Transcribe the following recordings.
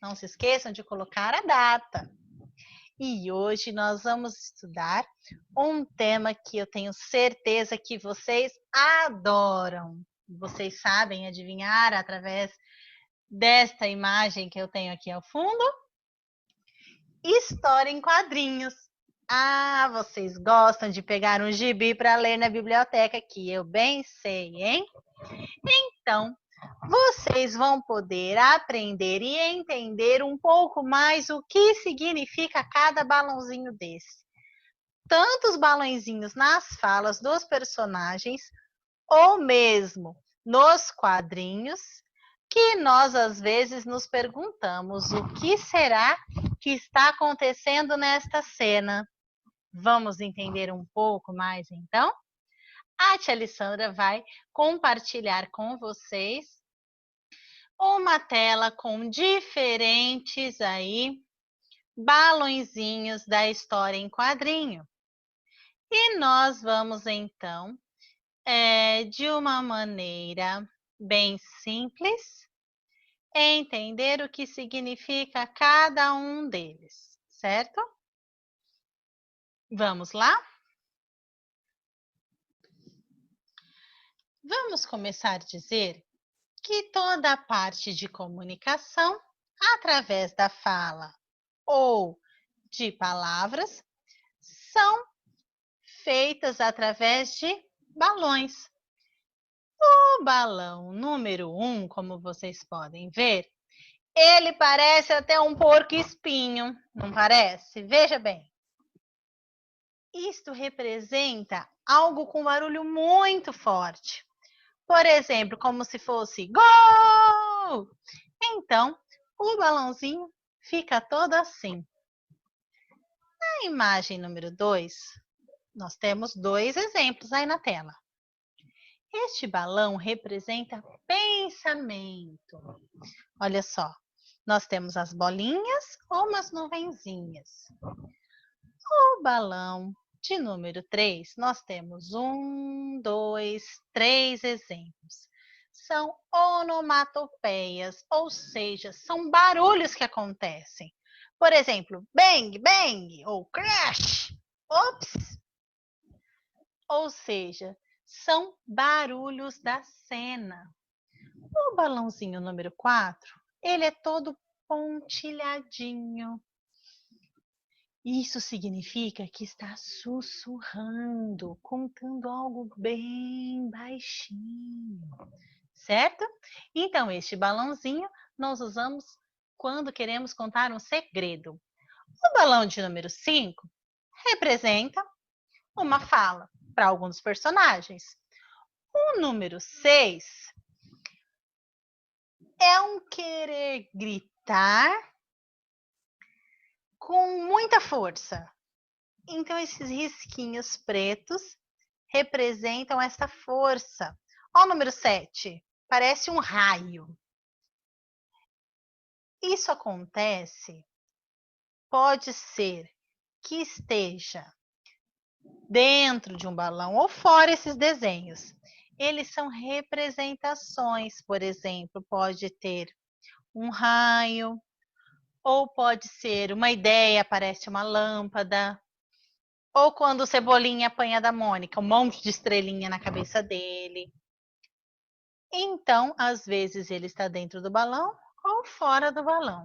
Não se esqueçam de colocar a data. E hoje nós vamos estudar um tema que eu tenho certeza que vocês adoram. Vocês sabem adivinhar através desta imagem que eu tenho aqui ao fundo? História em quadrinhos. Ah, vocês gostam de pegar um gibi para ler na biblioteca, que eu bem sei, hein? Então, vocês vão poder aprender e entender um pouco mais o que significa cada balãozinho desse. Tanto os balãozinhos nas falas dos personagens, ou mesmo nos quadrinhos, que nós às vezes nos perguntamos o que será que está acontecendo nesta cena. Vamos entender um pouco mais então? A tia Alessandra vai compartilhar com vocês uma tela com diferentes balõezinhos da história em quadrinho. E nós vamos então, de uma maneira bem simples, entender o que significa cada um deles, certo? Vamos lá? Vamos começar a dizer que toda a parte de comunicação, através da fala ou de palavras, são feitas através de balões. O balão número 1, como vocês podem ver, ele parece até um porco-espinho, não parece? Veja bem. Isto representa algo com barulho muito forte. Por exemplo, como se fosse gol! Então, o balãozinho fica todo assim. Na imagem número 2, nós temos dois exemplos aí na tela. Este balão representa pensamento. Olha só, nós temos as bolinhas ou umas nuvenzinhas. O balão de número 3, nós temos 1, 2, 3 exemplos. São onomatopeias, ou seja, são barulhos que acontecem. Por exemplo, bang, bang, ou crash, ops. Ou seja, são barulhos da cena. O balãozinho número 4, ele é todo pontilhadinho. Isso significa que está sussurrando, contando algo bem baixinho, certo? Então, este balãozinho nós usamos quando queremos contar um segredo. O balão de número 5 representa uma fala para alguns personagens. O número 6 é um querer gritar com muita força. Então, esses risquinhos pretos representam essa força. Olha o número 7, parece um raio. Isso acontece, pode ser que esteja dentro de um balão ou fora esses desenhos. Eles são representações, por exemplo, pode ter um raio, ou pode ser uma ideia, parece uma lâmpada, ou quando o Cebolinha apanha da Mônica, um monte de estrelinha na cabeça dele. Então, às vezes ele está dentro do balão ou fora do balão.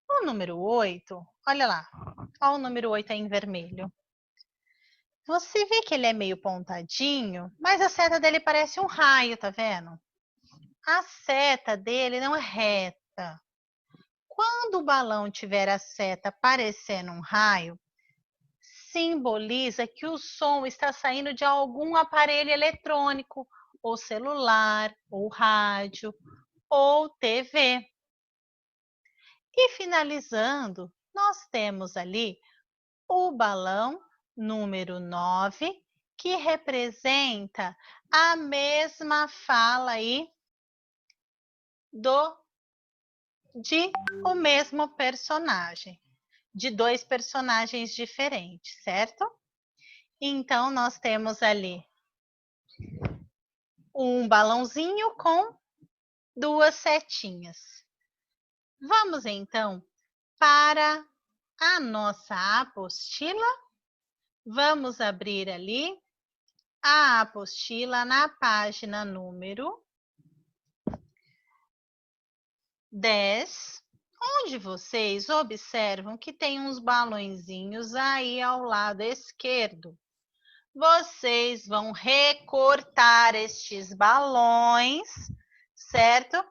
O número 8, olha lá, olha o número 8 aí em vermelho. Você vê que ele é meio pontadinho, mas a seta dele parece um raio, tá vendo? A seta dele não é reta. Quando o balão tiver a seta parecendo um raio, simboliza que o som está saindo de algum aparelho eletrônico, ou celular, ou rádio, ou TV. E finalizando, nós temos ali o balão número 9, que representa a mesma fala aí de o mesmo personagem, de dois personagens diferentes, certo? Então, nós temos ali um balãozinho com duas setinhas. Vamos então para a nossa apostila. Vamos abrir ali a apostila na página número 10, onde vocês observam que tem uns balõezinhos aí ao lado esquerdo. Vocês vão recortar estes balões, certo?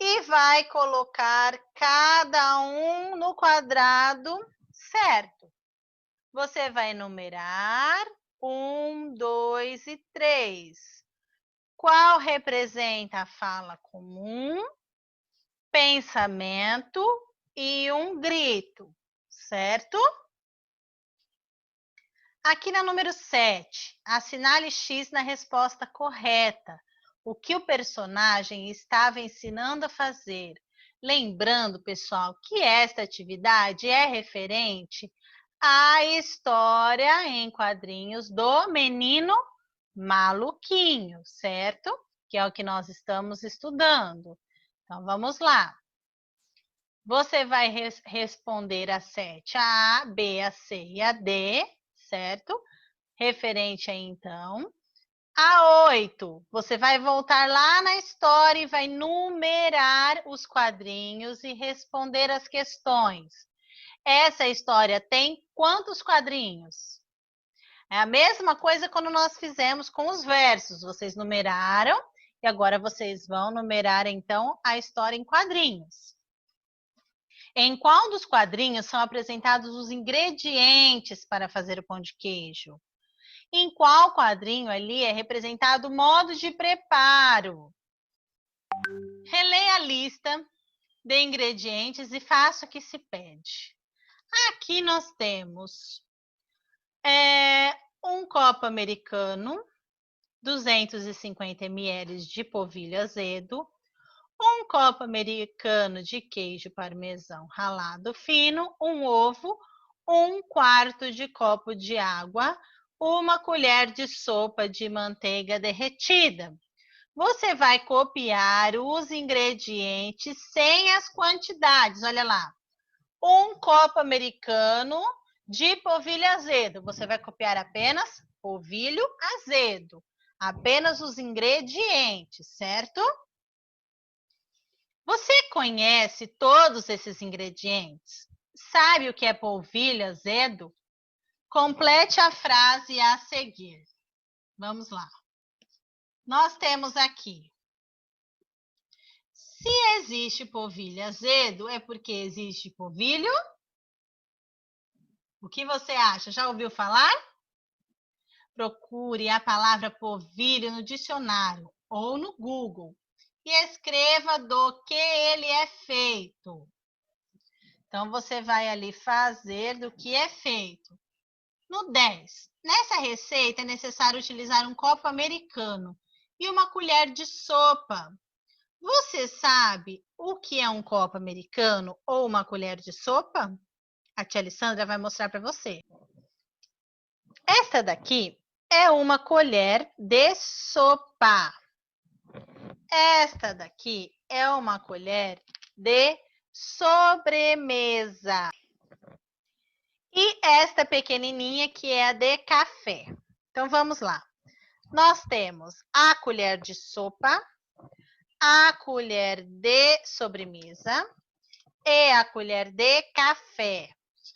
E vai colocar cada um no quadrado certo. Você vai numerar 1, 2 e 3. Qual representa a fala comum, pensamento e um grito, certo? Aqui na número 7, assinale X na resposta correta. O que o personagem estava ensinando a fazer? Lembrando, pessoal, que esta atividade é referente à história em quadrinhos do Menino Maluquinho, certo? Que é o que nós estamos estudando. Então, vamos lá. Você vai responder a 7, a A, B, a C e a D, certo? Referente aí, então. A 8, você vai voltar lá na história e vai numerar os quadrinhos e responder as questões. Essa história tem quantos quadrinhos? É a mesma coisa quando nós fizemos com os versos. Vocês numeraram e agora vocês vão numerar, então, a história em quadrinhos. Em qual dos quadrinhos são apresentados os ingredientes para fazer o pão de queijo? Em qual quadrinho ali é representado o modo de preparo? Releia a lista de ingredientes e faça o que se pede. Aqui nós temos um copo americano, 250 ml de polvilho azedo, um copo americano de queijo parmesão ralado fino, um ovo, 1/4 de copo de água, uma colher de sopa de manteiga derretida. Você vai copiar os ingredientes sem as quantidades. Olha lá. Um copo americano de polvilho azedo. Você vai copiar apenas polvilho azedo. Apenas os ingredientes, certo? Você conhece todos esses ingredientes? Sabe o que é polvilho azedo? Complete a frase a seguir. Vamos lá. Nós temos aqui: se existe polvilho azedo, é porque existe polvilho. O que você acha? Já ouviu falar? Procure a palavra polvilho no dicionário ou no Google e escreva do que ele é feito. Então, você vai ali fazer do que é feito. No 10, nessa receita é necessário utilizar um copo americano e uma colher de sopa. Você sabe o que é um copo americano ou uma colher de sopa? A tia Alessandra vai mostrar para você. Esta daqui é uma colher de sopa. Esta daqui é uma colher de sobremesa. E esta pequenininha que é a de café. Então, vamos lá. Nós temos a colher de sopa, a colher de sobremesa e a colher de café.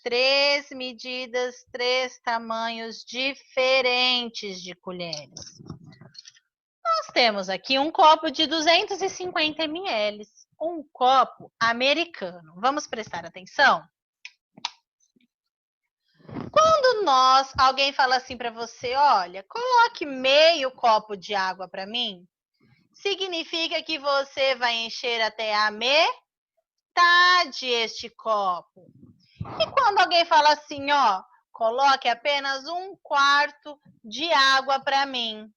3 medidas, 3 tamanhos diferentes de colheres. Nós temos aqui um copo de 250 ml, um copo americano. Vamos prestar atenção? Quando alguém fala assim para você, olha, coloque meio copo de água para mim, significa que você vai encher até a metade este copo. E quando alguém fala assim, ó, coloque apenas 1/4 de água para mim,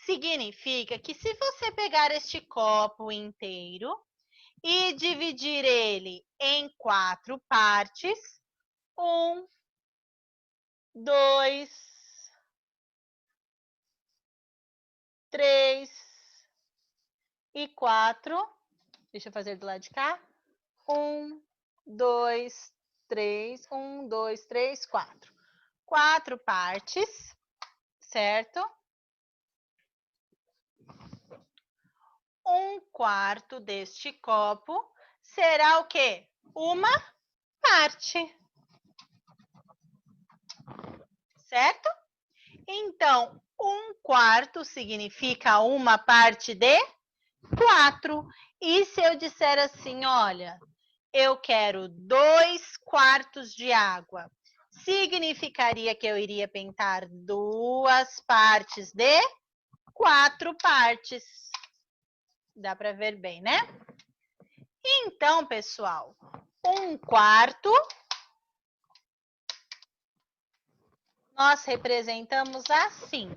significa que se você pegar este copo inteiro e dividir ele em 4 partes, 1, 2, 3 e 4. Deixa eu fazer do lado de cá. 1, 2, 3. 1, 2, 3, 4. 4 partes, certo? 1/4 deste copo será o quê? Uma parte. Certo? Então, 1/4 significa uma parte de 4. E se eu disser assim, olha, eu quero 2/4 de água, significaria que eu iria pintar 2 partes de 4 partes. Dá para ver bem, né? Então, pessoal, 1/4 nós representamos assim,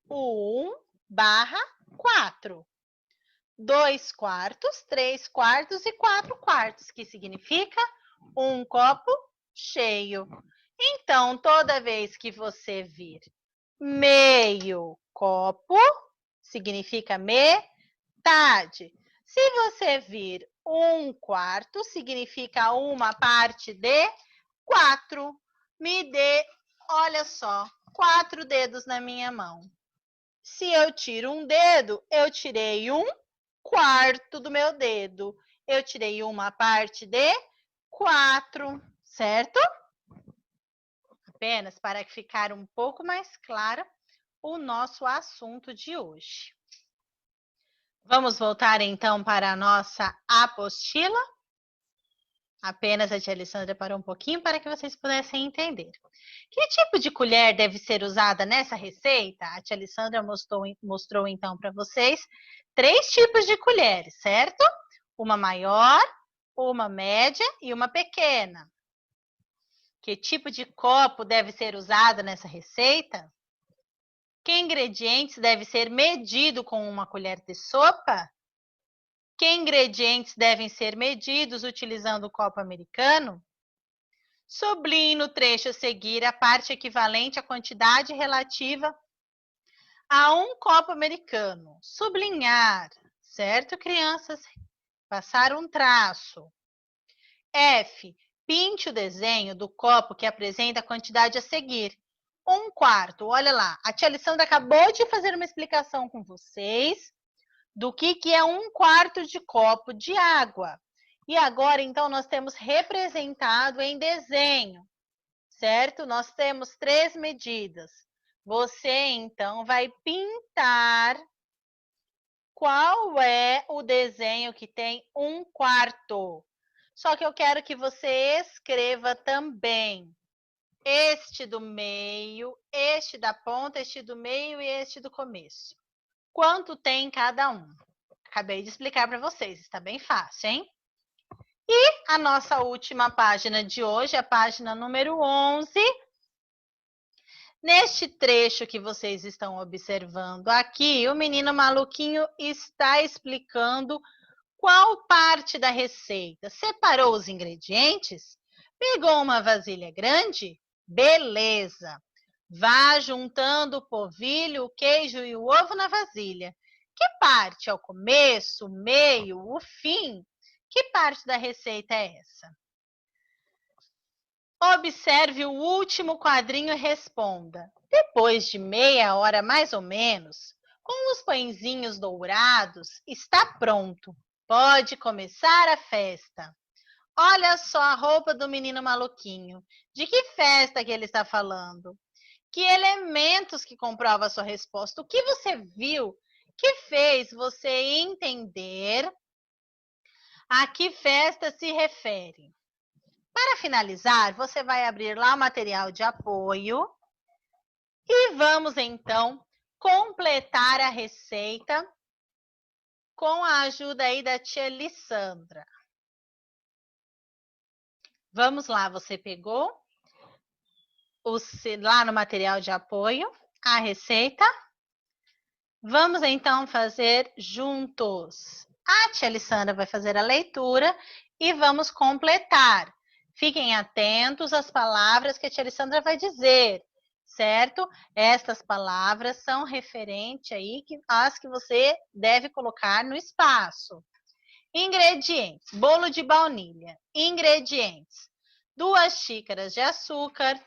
o 1/4. 2/4, 3/4 e 4/4, que significa um copo cheio. Então, toda vez que você vir meio copo, significa metade. Se você vir 1/4, significa uma parte de 4. Me dê, olha só, 4 dedos na minha mão. Se eu tiro um dedo, eu tirei 1/4 do meu dedo. Eu tirei uma parte de 4, certo? Apenas para ficar um pouco mais clara o nosso assunto de hoje. Vamos voltar então para a nossa apostila? Apenas a tia Alessandra parou um pouquinho para que vocês pudessem entender. Que tipo de colher deve ser usada nessa receita? A tia Alessandra mostrou então para vocês 3 tipos de colheres, certo? Uma maior, uma média e uma pequena. Que tipo de copo deve ser usado nessa receita? Que ingredientes deve ser medido com uma colher de sopa? Que ingredientes devem ser medidos utilizando o copo americano? Sublinhe no trecho a seguir a parte equivalente à quantidade relativa a um copo americano. Sublinhar, certo, crianças? Passar um traço. F. Pinte o desenho do copo que apresenta a quantidade a seguir. 1/4. Olha lá, a tia Alessandra acabou de fazer uma explicação com vocês do que é 1/4 de copo de água. E agora, então, nós temos representado em desenho, certo? Nós temos 3 medidas. Você, então, vai pintar qual é o desenho que tem 1/4. Só que eu quero que você escreva também este do meio, este da ponta, este do meio e este do começo. Quanto tem cada um? Acabei de explicar para vocês, está bem fácil, hein? E a nossa última página de hoje, a página número 11. Neste trecho que vocês estão observando aqui, o menino maluquinho está explicando qual parte da receita. Separou os ingredientes? Pegou uma vasilha grande? Beleza! Vá juntando o polvilho, o queijo e o ovo na vasilha. Que parte é o começo, o meio, o fim? Que parte da receita é essa? Observe o último quadrinho e responda. Depois de meia hora, mais ou menos, com os pãezinhos dourados, está pronto. Pode começar a festa. Olha só a roupa do menino maluquinho. De que festa que ele está falando? Que elementos que comprovam a sua resposta? O que você viu que fez você entender a que festa se refere? Para finalizar, você vai abrir lá o material de apoio e vamos então completar a receita com a ajuda aí da tia Lissandra. Vamos lá, você pegou lá no material de apoio a receita? Vamos então fazer juntos. A tia Alessandra vai fazer a leitura e vamos completar. Fiquem atentos às palavras que a tia Alessandra vai dizer, certo? Estas palavras são referentes aí às que você deve colocar no espaço. Ingredientes: bolo de baunilha. Ingredientes: 2 xícaras de açúcar,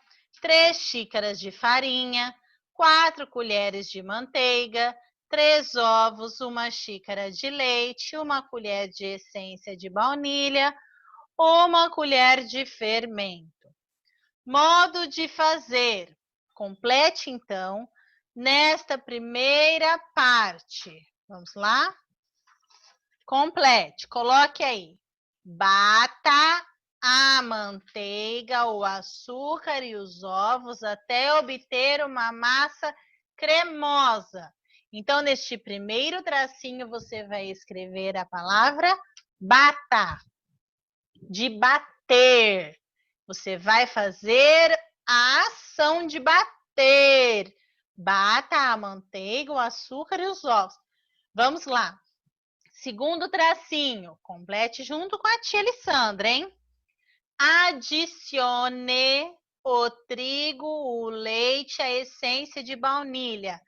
3 xícaras de farinha, 4 colheres de manteiga, 3 ovos, 1 xícara de leite, 1 colher de essência de baunilha, 1 colher de fermento. Modo de fazer: complete então nesta primeira parte. Vamos lá? Complete, coloque aí. Bata a manteiga, o açúcar e os ovos até obter uma massa cremosa. Então, neste primeiro tracinho, você vai escrever a palavra bata, de bater. Você vai fazer a ação de bater. Bata a manteiga, o açúcar e os ovos. Vamos lá. Segundo tracinho, complete junto com a tia Alessandra, hein? Adicione o trigo, o leite, a essência de baunilha.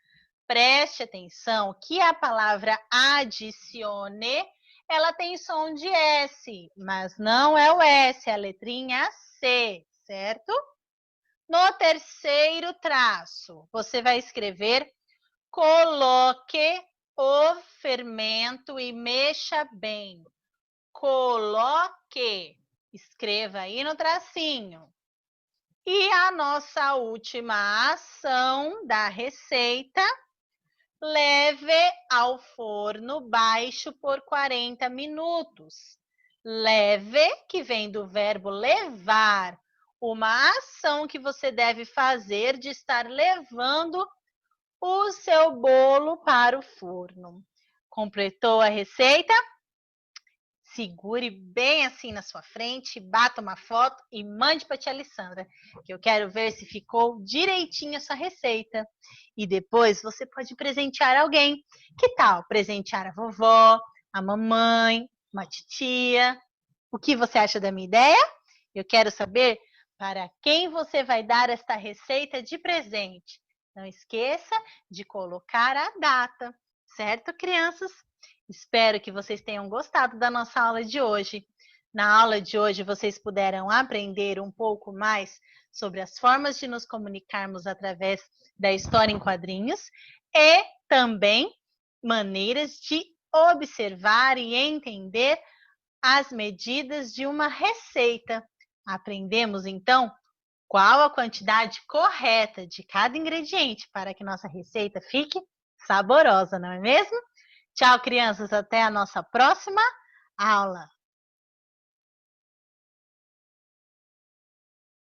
Preste atenção que a palavra adicione, ela tem som de S, mas não é o S, é a letrinha C, certo? No terceiro traço, você vai escrever coloque o fermento e mexa bem. Coloque. Escreva aí no tracinho. E a nossa última ação da receita: leve ao forno baixo por 40 minutos. Leve, que vem do verbo levar, uma ação que você deve fazer de estar levando o seu bolo para o forno. Completou a receita? Segure bem assim na sua frente, bata uma foto e mande para a tia Alessandra, que eu quero ver se ficou direitinho essa receita. E depois você pode presentear alguém. Que tal presentear a vovó, a mamãe, uma titia? O que você acha da minha ideia? Eu quero saber para quem você vai dar esta receita de presente. Não esqueça de colocar a data, certo, crianças? Espero que vocês tenham gostado da nossa aula de hoje. Na aula de hoje, vocês puderam aprender um pouco mais sobre as formas de nos comunicarmos através da história em quadrinhos e também maneiras de observar e entender as medidas de uma receita. Aprendemos, então, qual a quantidade correta de cada ingrediente para que nossa receita fique saborosa, não é mesmo? Tchau, crianças. Até a nossa próxima aula.